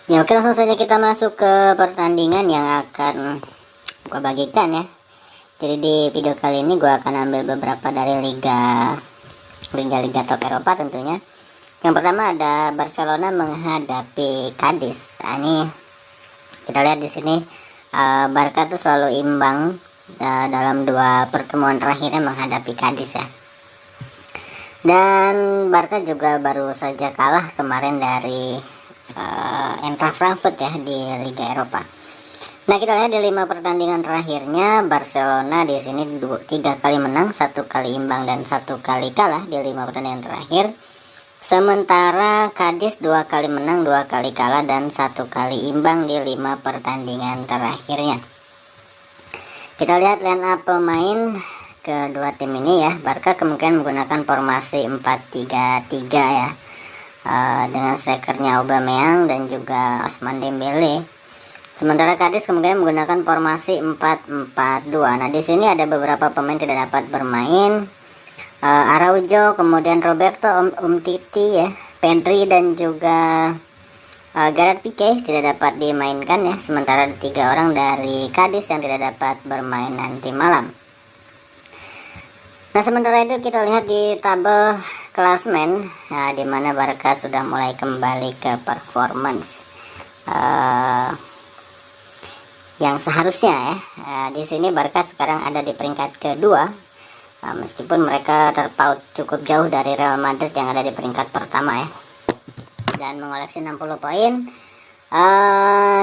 Ya oke, langsung saja kita masuk ke pertandingan yang akan gue bagikan ya. Jadi di video kali ini gue akan ambil beberapa dari liga top Eropa tentunya. Yang pertama ada Barcelona menghadapi Cadiz. Nah, ini kita lihat di sini Barca tuh selalu imbang dalam dua pertemuan terakhirnya menghadapi Cadiz ya. Dan Barca juga baru saja kalah kemarin dari Eintracht Frankfurt ya di Liga Eropa. Nah, kita lihat di 5 pertandingan terakhirnya Barcelona di sini 3 kali menang, 1 kali imbang dan 1 kali kalah di 5 pertandingan terakhir. Sementara Cadiz 2 kali menang, 2 kali kalah dan 1 kali imbang di 5 pertandingan terakhirnya. Kita lihat line up pemain kedua tim ini ya. Barca kemungkinan menggunakan formasi 4-3-3 ya. Dengan strikernya Aubameyang dan juga Ousmane Dembele. Sementara Cadiz kemungkinan menggunakan formasi 4-4-2. Nah, di sini ada beberapa pemain tidak dapat bermain. Araujo, kemudian Roberto, Umtiti ya, Pedri dan juga Gerard Pique tidak dapat dimainkan ya. Sementara ada 3 orang dari Cadiz yang tidak dapat bermain nanti malam. Nah, sementara itu kita lihat di tabel klasmen, nah, di mana Barca sudah mulai kembali ke performance yang seharusnya ya. Di sini Barca sekarang ada di peringkat kedua, meskipun mereka terpaut cukup jauh dari Real Madrid yang ada di peringkat pertama ya, dan mengoleksi 60 poin.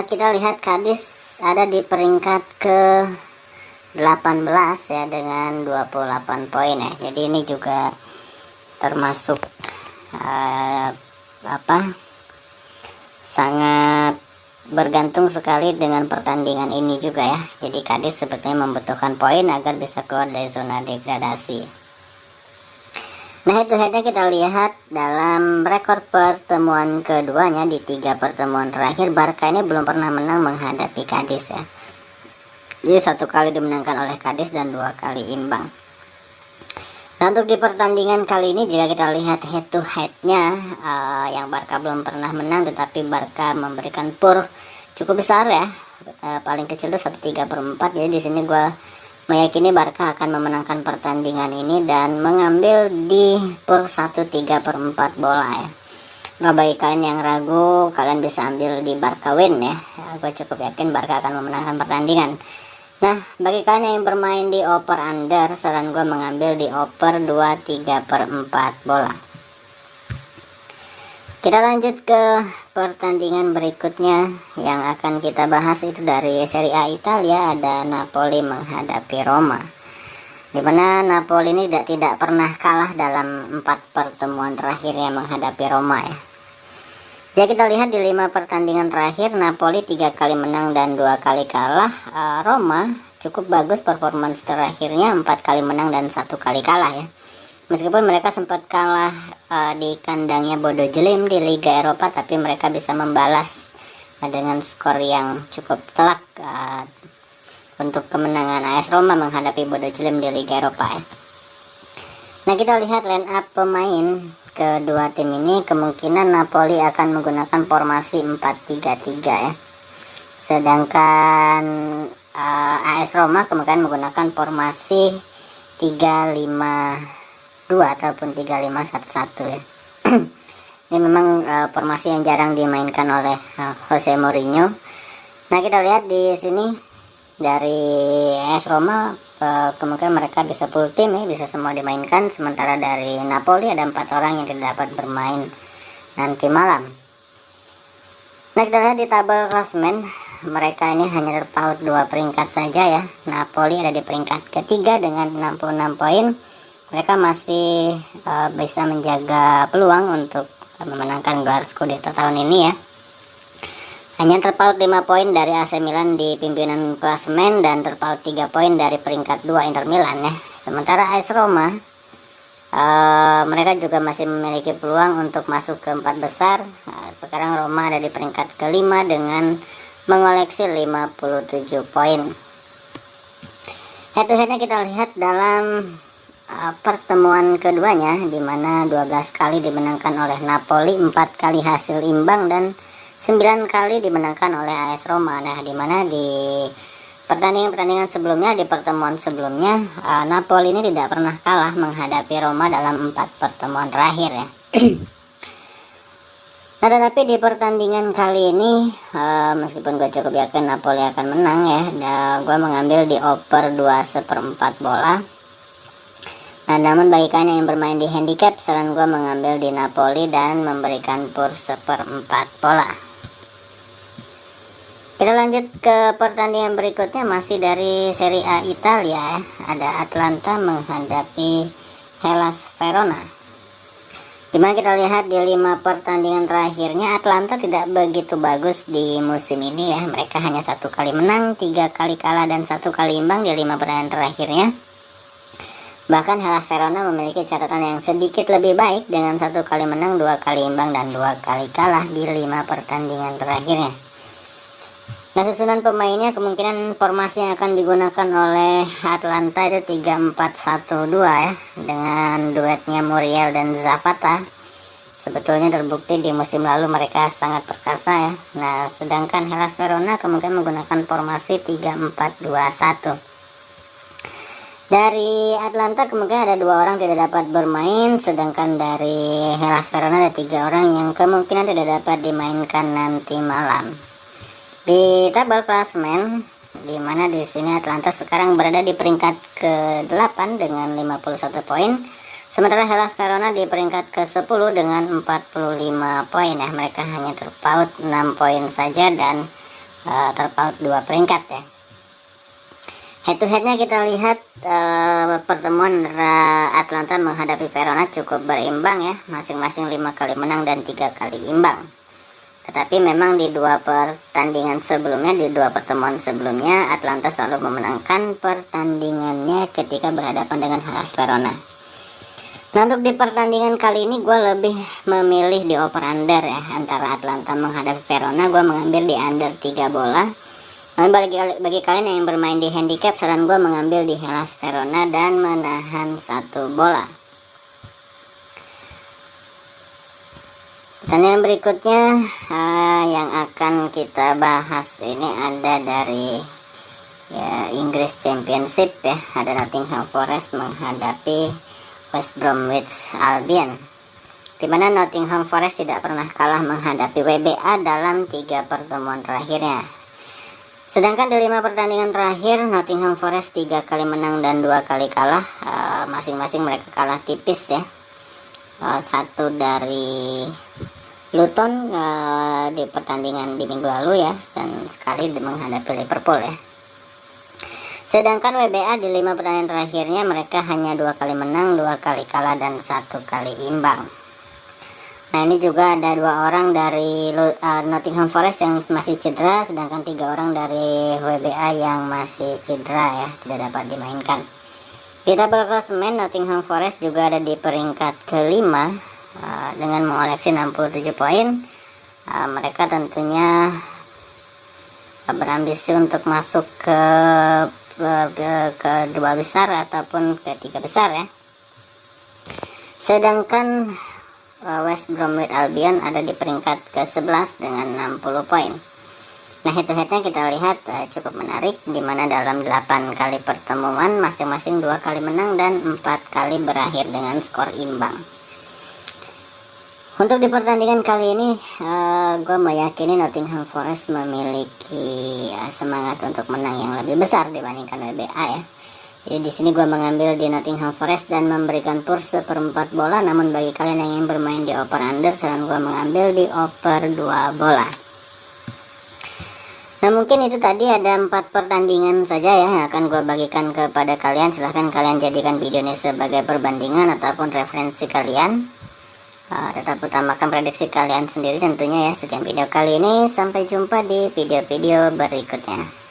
Kita lihat Cadiz ada di peringkat ke 18 ya dengan 28 poin ya. Jadi ini juga termasuk sangat bergantung sekali dengan pertandingan ini juga ya. Jadi Cadiz sebetulnya membutuhkan poin agar bisa keluar dari zona degradasi. Nah, itu headnya kita lihat dalam rekor pertemuan keduanya di 3 pertemuan terakhir. Barca ini belum pernah menang menghadapi Cadiz ya. Jadi 1 kali dimenangkan oleh Cadiz dan 2 kali imbang. Nah, untuk di pertandingan kali ini jika kita lihat head to headnya, yang Barca belum pernah menang, tetapi Barca memberikan pur cukup besar ya. Paling kecil itu 1/3/4. Jadi di sini gue meyakini Barca akan memenangkan pertandingan ini dan mengambil di pur 1/3/4 bola ya. Nah, bagi kalian yang ragu, kalian bisa ambil di Barca win ya. Gue cukup yakin Barca akan memenangkan pertandingan. Nah, bagi kalian yang bermain di over under, saran gue mengambil di over 2/3/4 bola. Kita lanjut ke pertandingan berikutnya yang akan kita bahas, itu dari Serie A Italia. Ada Napoli menghadapi Roma, dimana Napoli ini tidak pernah kalah dalam 4 pertemuan terakhirnya menghadapi Roma ya. Jadi kita lihat di 5 pertandingan terakhir Napoli 3 kali menang dan 2 kali kalah. Roma cukup bagus performance terakhirnya, 4 kali menang dan 1 kali kalah ya. Meskipun mereka sempat kalah di kandangnya Bodo Glimt di Liga Eropa, tapi mereka bisa membalas dengan skor yang cukup telak untuk kemenangan AS Roma menghadapi Bodo Glimt di Liga Eropa ya. Nah, kita lihat line up pemain kedua tim ini. Kemungkinan Napoli akan menggunakan formasi 4-3-3 ya. Sedangkan AS Roma kemungkinan menggunakan formasi 3-5-2 ataupun 3-5-1-1 ya. Ini memang formasi yang jarang dimainkan oleh Jose Mourinho. Nah, kita lihat di sini dari AS Roma kemungkinan mereka bisa full tim ya, bisa semua dimainkan. Sementara dari Napoli ada 4 orang yang tidak dapat bermain nanti malam. Nah, kita lihat di tabel klasmen, mereka ini hanya terpaut 2 peringkat saja ya. Napoli ada di peringkat ketiga dengan 66 poin. Mereka masih bisa menjaga peluang untuk memenangkan gelar Scudetto tahun ini ya. Hanya terpaut 5 poin dari AC Milan di pimpinan klasemen dan terpaut 3 poin dari peringkat 2 Inter Milan ya. Sementara AS Roma mereka juga masih memiliki peluang untuk masuk ke 4 besar. Sekarang Roma ada di peringkat kelima dengan mengoleksi 57 poin. Head to headnya kita lihat dalam pertemuan keduanya, di mana 12 kali dimenangkan oleh Napoli, 4 kali hasil imbang dan 9 kali dimenangkan oleh AS Roma. Nah, dimana di pertandingan-pertandingan sebelumnya, di pertemuan sebelumnya, Napoli ini tidak pernah kalah menghadapi Roma dalam 4 pertemuan terakhir ya. Nah, tetapi di pertandingan kali ini, meskipun gue cukup yakin Napoli akan menang ya, gue mengambil di over 2/4 bola. Nah, namun bagi kalian yang bermain di handicap, saran gue mengambil di Napoli dan memberikan pur 1/4 bola. Kita lanjut ke pertandingan berikutnya, masih dari Serie A Italia ya. Ada Atalanta menghadapi Hellas Verona. Dimana kita lihat di 5 pertandingan terakhirnya Atalanta tidak begitu bagus di musim ini ya. Mereka hanya 1 kali menang, 3 kali kalah, dan 1 kali imbang di 5 pertandingan terakhirnya. Bahkan Hellas Verona memiliki catatan yang sedikit lebih baik dengan 1 kali menang, 2 kali imbang, dan 2 kali kalah di 5 pertandingan terakhirnya. Nah, susunan pemainnya kemungkinan formasi yang akan digunakan oleh Atalanta itu 3-4-1-2 ya, dengan duetnya Muriel dan Zapata. Sebetulnya terbukti di musim lalu mereka sangat perkasa ya. Nah, sedangkan Hellas Verona kemungkinan menggunakan formasi 3-4-2-1. Dari Atalanta kemungkinan ada 2 orang tidak dapat bermain, sedangkan dari Hellas Verona ada 3 orang yang kemungkinan tidak dapat dimainkan nanti malam. Di tabel klasemen, di mana di sini Atalanta sekarang berada di peringkat ke-8 dengan 51 poin, sementara Hellas Verona di peringkat ke-10 dengan 45 poin ya. Mereka hanya terpaut 6 poin saja dan terpaut 2 peringkat ya. Head to headnya kita lihat pertemuan Atalanta menghadapi Verona cukup berimbang ya, masing-masing 5 kali menang dan 3 kali imbang. Tetapi memang di 2 pertandingan sebelumnya, di 2 pertemuan sebelumnya, Atalanta selalu memenangkan pertandingannya ketika berhadapan dengan Hellas Verona. Nah, untuk di pertandingan kali ini gue lebih memilih di over under ya, antara Atalanta menghadapi Verona. Gue mengambil di under 3 bola. Namun bagi kalian yang bermain di handicap, saran gue mengambil di Hellas Verona dan menahan 1 bola. Dan yang berikutnya yang akan kita bahas ini ada dari ya, Inggris Championship ya. Ada Nottingham Forest menghadapi West Bromwich Albion, dimana Nottingham Forest tidak pernah kalah menghadapi WBA dalam 3 pertemuan terakhirnya. Sedangkan di 5 pertandingan terakhir Nottingham Forest 3 kali menang dan 2 kali kalah. Masing-masing mereka kalah tipis ya. 1 dari Luton di pertandingan di minggu lalu ya, dan sekali menghadapi Liverpool ya. Sedangkan WBA di 5 pertandingan terakhirnya mereka hanya 2 kali menang, 2 kali kalah, dan 1 kali imbang. Nah, ini juga ada 2 orang dari Nottingham Forest yang masih cedera, sedangkan 3 orang dari WBA yang masih cedera ya, tidak dapat dimainkan. Di tabel klasemen Nottingham Forest juga ada di peringkat ke-5 dengan mengoleksi 67 poin. Mereka tentunya berambisi untuk masuk ke 2 besar ataupun ke 3 besar ya. Sedangkan West Bromwich Albion ada di peringkat ke-11 dengan 60 poin. Nah, head to headnya kita lihat cukup menarik, dimana dalam 8 kali pertemuan masing-masing 2 kali menang dan 4 kali berakhir dengan skor imbang. Untuk di pertandingan kali ini, gue meyakini Nottingham Forest memiliki semangat untuk menang yang lebih besar dibandingkan WBA ya. Jadi di sini gue mengambil di Nottingham Forest dan memberikan pur 1/4 bola. Namun bagi kalian yang ingin bermain di over under, saran gue mengambil di over 2 bola. Nah, mungkin itu tadi ada 4 pertandingan saja ya yang akan gue bagikan kepada kalian. Silahkan kalian jadikan video ini sebagai perbandingan ataupun referensi kalian. Tetap utamakan prediksi kalian sendiri tentunya ya. Sekian video kali ini, sampai jumpa di video-video berikutnya.